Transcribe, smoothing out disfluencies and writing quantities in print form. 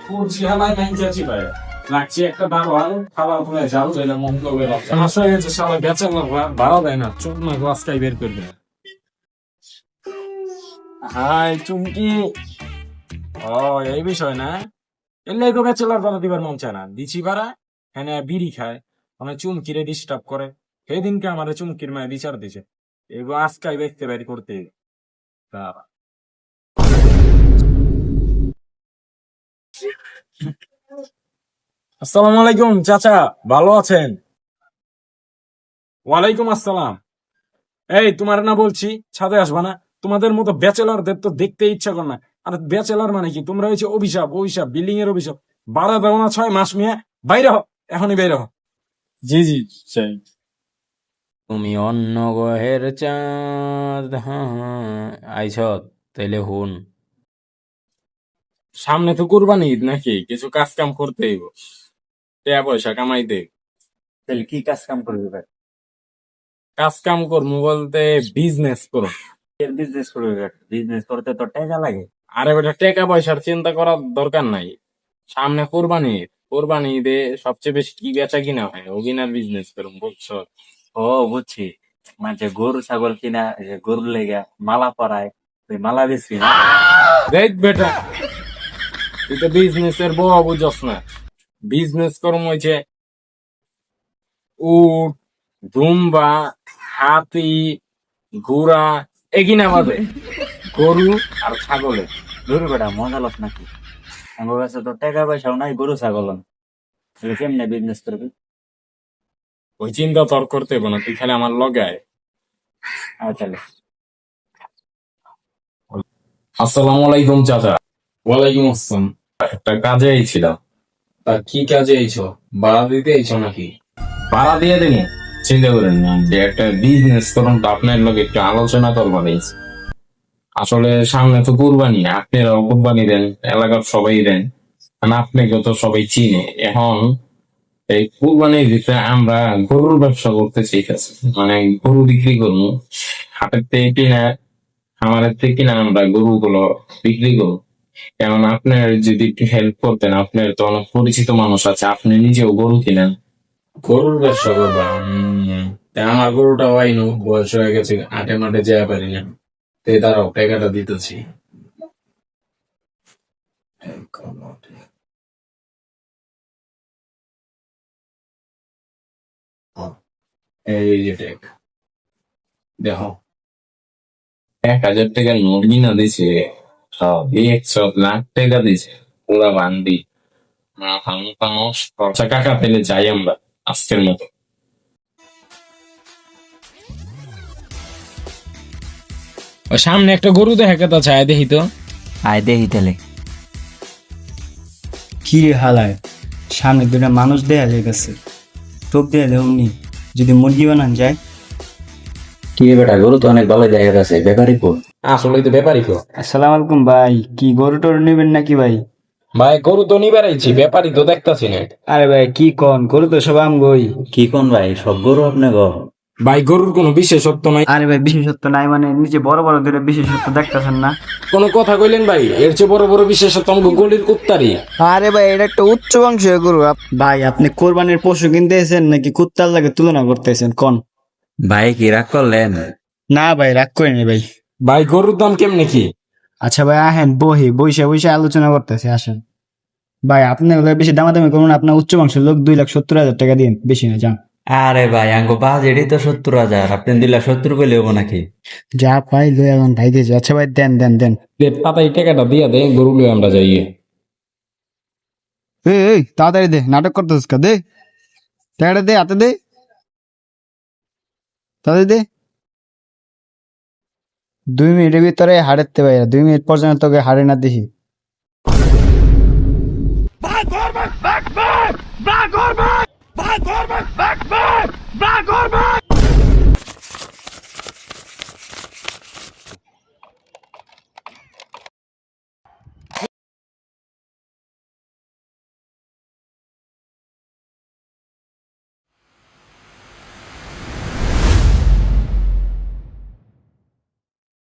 করছি হালাই নাই যাচ্ছি ভাই লাগছে একটা দারোয়ান খাবার খুলে যাও যেটা মন করবে সমস্যা হয়ে গেছে সবাই বেচে ভাড়া দেয় না চোখ না গ্লাস খাই বের করবে হাই চুমকি ও এই বিষয় না এলে তো ব্যাচেলার ভাড়া দিবার মন চায় না দিছি ভাড়া হ্যাঁ বিড়ি খায় মানে চুমকিরে ডিস্টার্ব করে সেদিনকে আমার চুমকির মায়ের বিচার দিছে এগুলো আজকাই দেখতে বের করতে তারা আসসালামু আলাইকুম চাচা ভালো আছেন ওয়ালাইকুম আসসালাম এই তোমার না বলছি ছাদে আসবা না তোমাদের মতো ব্যাচেলারদের তো দেখতে ইচ্ছা কর না আর ব্যাচেলার মানে কি তোমরা হচ্ছে অভিশাপ অভিশাপ বিল্ডিং এর অভিশাপ ভাড়া দাও না 6 মাস মিয়া বাইরে হও এখনই বাইরে হও জি জি চাই তুমি অন্য গ্রহের চাঁদ আইছ তাইলে হুন সামনে তো কুরবানি ঈদ নাকি কিছু কাজ কাম করতে হইব টাকা পয়সা কামাইতে তাহলে কি কাজ কাম করবে ভাই? কাজ কাম করবো বলতে বিজনেস করো বিজনেস করবে ভাই? বিজনেস করতে তো টাকা লাগে। আরে বেটা টাকা পয়সার চিন্তা করার দরকার নাই সামনে কোরবানি ঈদ কোরবানি ঈদে সবচেয়ে বেশি কি বেচা কিনা হয় ওগিনার বিজনেস করুন বুঝছো ও বুঝছি, মানে গরু ছাগল কিনা, এই যে গরুর লেগা মালা পরায়, ওই মালা বেচবি না? দেখ বেটা তুই তো বিজনেস এর বউ বুঝস না বিজনেস করুম হয়েছে উট দুম্বা হাতি ঘোড়া এগিনা বাদে গরু আর ছাগলে গরু বেটা মজা লস নাকি? আমার কাছে তো টাকা পয়সাও নাই, গরু ছাগল না। তাহলে কেমনে বিজনেস করবি? ওই চিন্তা তোর করতে হবে না তুই খালি আমার লগে আয় তাহলে আসসালামু আলাইকুম চাচা ওয়ালাইকুম আসসালাম একটা কাজে আইছিলাম তা কি কাজে আইছো ভাড়া দিতে আইছো নাকি ভাড়া দিয়ে দিন চিন্তা করেন না যে একটা বিজনেস করুন তো আপনার লোক একটু আলোচনা করবার হয়েছে আসলে সামনে তো কুরবানি আপনারাও কুরবানি দেন এলাকার সবাই দেন মানে আপনাকে তো সবাই চিনে এখন এই কুরবানির ভিতরে আমরা গরুর ব্যবসা করতে চাইতেছি মানে গরু বিক্রি করবো হাটের থেকে কিনা আমাদের থেকে কিনা আমরা গরুগুলো বিক্রি করবো কারণ আপনার যদি একটু হেল্প করতেন আপনার তো অনেক পরিচিত মানুষ আছে আপনি নিজেও গরু কিনেন গরুর ব্যবসা করবা আমার গরুটা হয়নি বয়স হয়ে গেছে আটে মাঠে যাওয়া পারি না তে দাঁড়াও টাকাটা দিতেছি এই যে টাকা দেখো 1,000 টাকার নোট কিনা দিছে 100 লাখ টাকা দিছে পুরা বান্ডি খরচা কাকা পেলে যাই আমরা আজকের মতো সামনে একটা গরু দেখা কথা চায় দেখি তো আয় দেখি তাহলে। কি রে হালায় সামনে দুটা মানুষ দেয়া যাইতেছে টোপ দেয়া দেওনি যদি মুরগি বানান যায়। কি বেটা, গরু তো অনেক ভালো দেখা যাচ্ছে, ব্যাপারই কো। আসলে তো ব্যাপারই তো আসসালামু আলাইকুম ভাই, কি গরু টরু নেবেন নাকি ভাই? ভাই গরু তো নিবার আইছি ব্যাপারই তো দেখতাছি না আরে ভাই কি কন, গরু তো সব আমগই। কি কোন ভাই, সব গরু আপনি গো? ভাই গরুর কোনো বিশেষত্ব নাই আরে ভাই বিশেষত্ব নাই মানে নিচে বড় বড় ধরে বিশেষত্ব দেখতেছেন না? কোনো কথা কইলেন ভাই এর চেয়ে বড় বড় বিশেষত্ব আমাকে গলির কুত্তারি আরে ভাই এটা একটা উচ্চ বংশীয় গরু। ভাই আপনি কোরবানির পশু কিনতেছেন নাকি কুত্তার লাগে তুলনা করতেছেন কোন? ভাই কি রাগ করলেন? না ভাই রাগ করিনি ভাই। ভাই গরুর দাম কেমনে কি আচ্ছা ভাই আহেন বসে বসে আলোচনা করতেছি আসেন। ভাই আপনি বেশি দামাদামি করুন, আপনার উচ্চ বংশের লোক 2,70,000 টাকা দিন, বেশি না যান। আরে ভাই আঙ্গো বাজেটই তো 70,000, আপনি 2,70,000 পেলে হবো নাকি? যা পাই লই এখন ভাই দিয়েছে। আচ্ছা ভাই দেন দেন দেন। পাতাই টাকাটা দিয়া দে গরু লই আমরা যাই এই তাড়াতাড়ি দে, নাটক করতেছিস কা? দে টাকাটা দে, হাতে দে, তাড়াতাড়ি দে। 2 মিনিটের ভিতরে হারেতে ভাই, 2 মিনিট পর্যন্ত তোকে হারে না দেখি। Back, Orban! Back, Orban! Back, Orban! Back, man! Back, Orban!